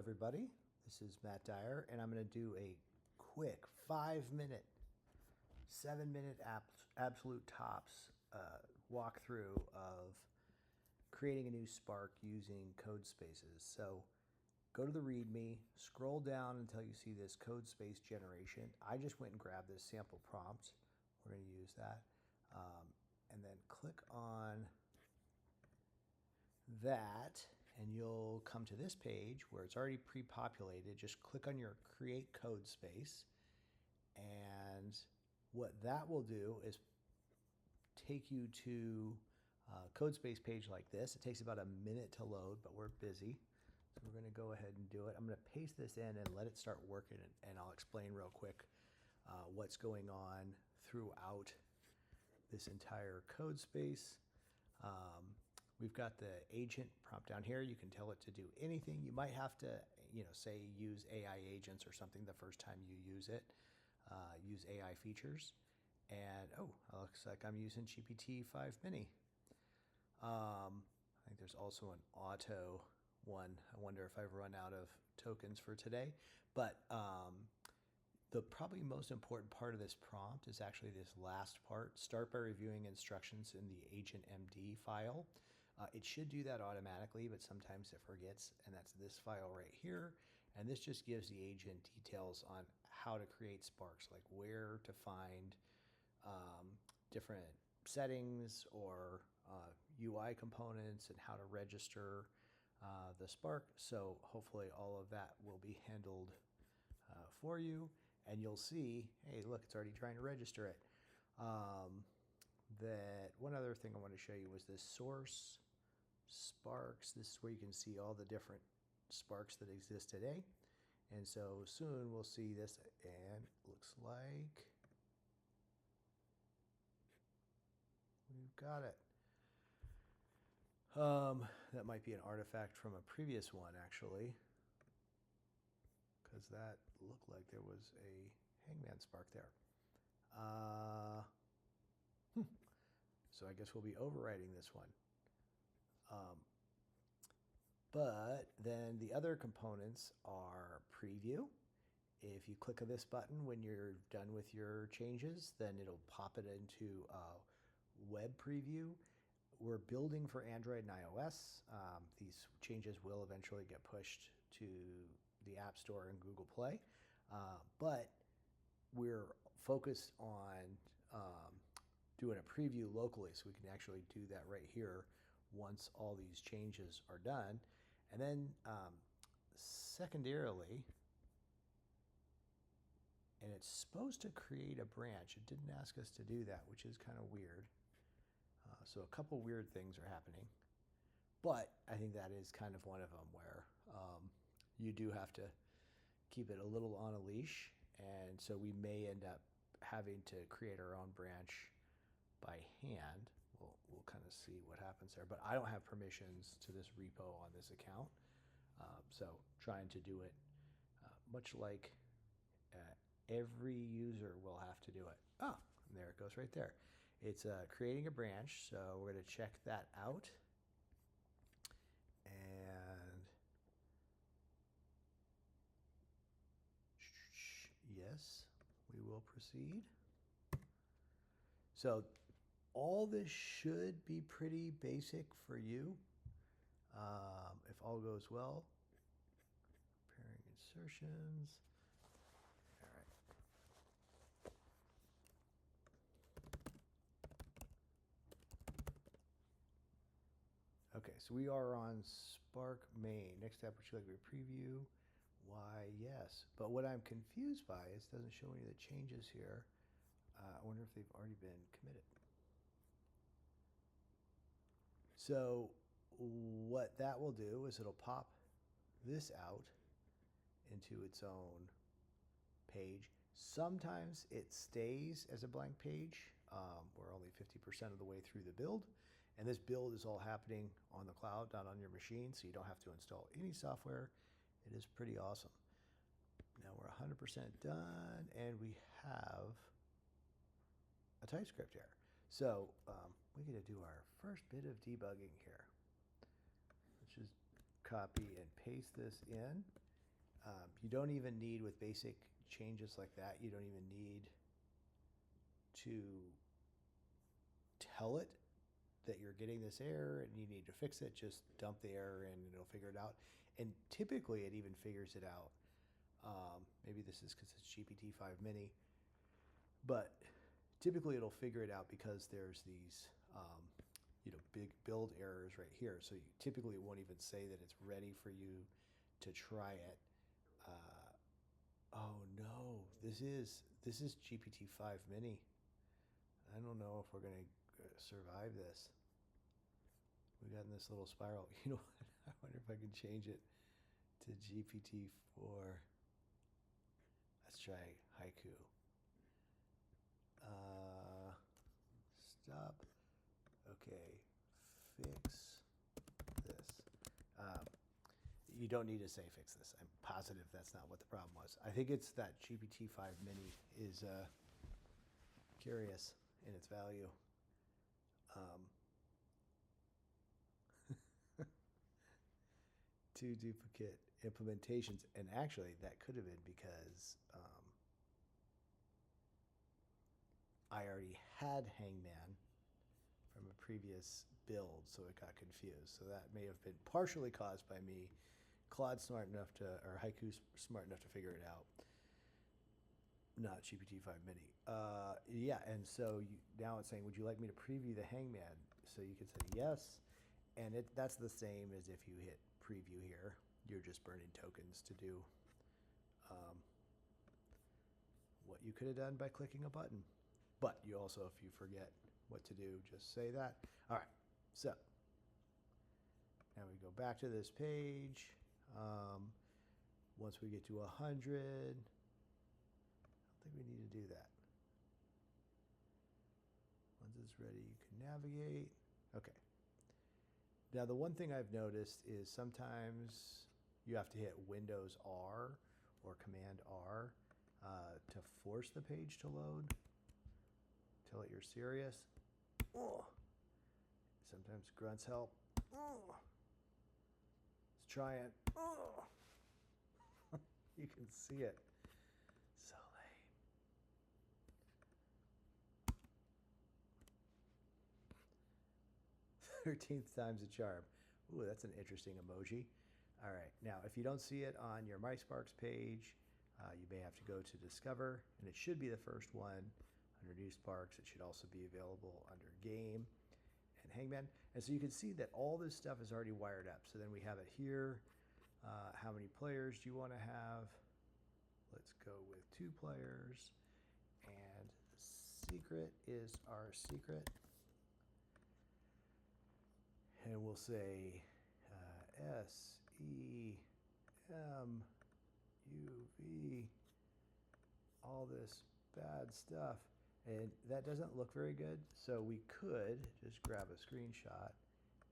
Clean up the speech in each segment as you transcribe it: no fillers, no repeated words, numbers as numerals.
everybody. This is Matt Dyer, and I'm going to do a quick 5-minute, 7-minute absolute tops walkthrough of creating a new Spark using Codespaces. So go to the README, scroll down until you see this Codespace generation. I just went and grabbed this sample prompt. We're going to use that. And then click on that, and you'll come to this page where it's already pre-populated. Just click on your Create Code Space, and what that will do is take you to a Codespace page like this. It takes about a minute to load, but we're busy, so we're going to go ahead and do it. I'm going to paste this in and let it start working, and I'll explain real quick what's going on throughout this entire Codespace. We've got the agent prompt down here. You can tell it to do anything. You might have to, say use AI agents or something the first time you use it. Use AI features. And, it looks like I'm using GPT-5 Mini. I think there's also an auto one. I wonder if I've run out of tokens for today. But the probably most important part of this prompt is actually this last part. Start by reviewing instructions in the agent MD file. It should do that automatically, but sometimes it forgets, and that's this file right here. And this just gives the agent details on how to create Sparks, like where to find different settings or UI components and how to register the Spark. So hopefully all of that will be handled for you. And you'll see, hey, look, it's already trying to register it. That one other thing I want to show you was this source Sparks. This is where you can see all the different Sparks that exist today. And so soon we'll see this, and it looks like we've got it. That might be an artifact from a previous one, actually, because that looked like there was a Hangman Spark there. So I guess we'll be overwriting this one. But then the other components are preview. If you click on this button when you're done with your changes, then it'll pop it into web preview. We're building for Android and iOS. These changes will eventually get pushed to the App Store and Google Play. But we're focused on doing a preview locally, so we can actually do that right here once all these changes are done. And then secondarily, and it's supposed to create a branch. It didn't ask us to do that, which is kind of weird. So a couple weird things are happening. But I think that is kind of one of them where you do have to keep it a little on a leash. And so we may end up having to create our own branch by hand. We'll kind of see what happens there. But I don't have permissions to this repo on this account. So trying to do it much like every user will have to do it. Oh, and there it goes right there. It's creating a branch. So we're going to check that out. And yes, we will proceed. So all this should be pretty basic for you. If all goes well. Preparing insertions. All right. Okay, so we are on Spark main. Next step, would you like to preview? Why, yes. But what I'm confused by is it doesn't show any of the changes here. I wonder if they've already been committed. So what that will do is it'll pop this out into its own page. Sometimes it stays as a blank page. We're only 50% of the way through the build. And this build is all happening on the cloud, not on your machine, so you don't have to install any software. It is pretty awesome. Now we're 100% done, and we have a TypeScript error. So we get to do our first bit of debugging here. Let's just copy and paste this in. You don't even need, with basic changes like that, you don't even need to tell it that you're getting this error and you need to fix it. Just dump the error in and it'll figure it out. And typically it even figures it out. Maybe this is because it's GPT-5 Mini, but typically it'll figure it out because there's these big build errors right here. So typically it won't even say that it's ready for you to try it. Oh no, this is GPT-5 Mini. I don't know if we're going to survive this. We got in this little spiral. You know what? I wonder if I can change it to GPT-4. Let's try haiku. Stop. Okay, fix this. You don't need to say fix this. I'm positive that's not what the problem was. I think it's that GPT-5 Mini is curious in its value. Two duplicate implementations, and actually that could have been because I already had Hangman from a previous build, so it got confused. So that may have been partially caused by me. Claude's smart enough to, or Haiku's smart enough to figure it out. Not GPT-5 Mini. Yeah, and so now it's saying, would you like me to preview the Hangman? So you can say yes, and that's the same as if you hit preview here. You're just burning tokens to do what you could have done by clicking a button. But you also, if you forget what to do, just say that. All right, so now we go back to this page. Once we get to 100, I don't think we need to do that. Once it's ready, you can navigate. Okay. Now, the one thing I've noticed is sometimes you have to hit Windows R or Command R to force the page to load. Tell it you're serious. Oh. Sometimes grunts help. Oh. Let's try it. Oh. You can see it. So lame. 13th time's a charm. Ooh, that's an interesting emoji. All right, now if you don't see it on your MySparks page, you may have to go to Discover, and it should be the first one under New Sparks. It should also be available under Game and Hangman. And so you can see that all this stuff is already wired up. So then we have it here. How many players do you want to have? Let's go with 2 players. And secret is our secret. And we'll say SEMUV, all this bad stuff. And that doesn't look very good. So we could just grab a screenshot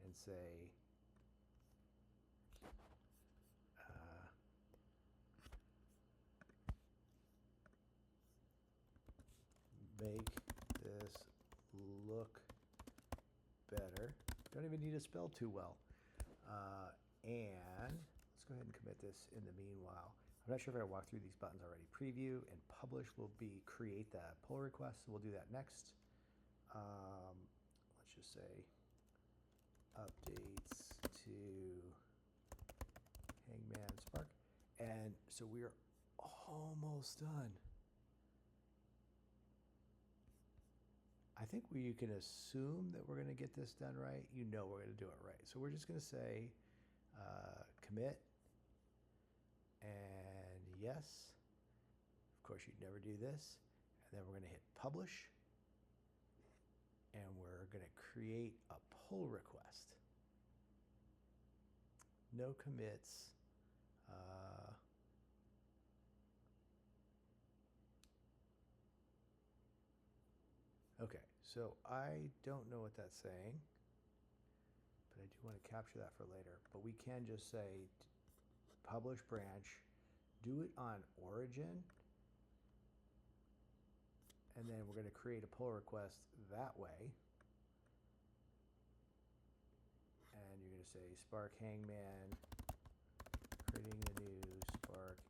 and say, make this look better. Don't even need to spell too well. And let's go ahead and commit this in the meanwhile. I'm not sure if I walked through these buttons already. Preview and publish will be create that pull request. So we'll do that next. Let's just say updates to Hangman Spark. And so we're almost done. I think you can assume that we're going to get this done right. You know we're going to do it right. So we're just going to say commit and yes. Of course, you'd never do this. And then we're going to hit publish. And we're going to create a pull request. No commits. Okay, so I don't know what that's saying, but I do want to capture that for later. But we can just say publish branch, do it on origin, and then we're going to create a pull request that way. And you're going to say Spark Hangman, creating the new Spark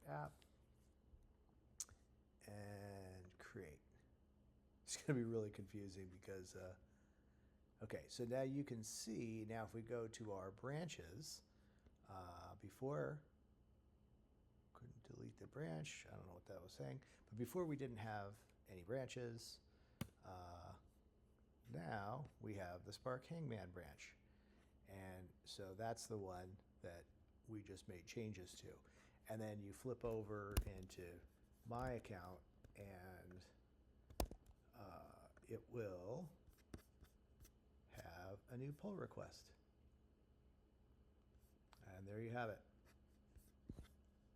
It's going to be really confusing because, okay, so now you can see, now if we go to our branches, before, couldn't delete the branch, I don't know what that was saying, but before we didn't have any branches. Now we have the Spark Hangman branch. And so that's the one that we just made changes to. And then you flip over into my account and it will have a new pull request. And there you have it.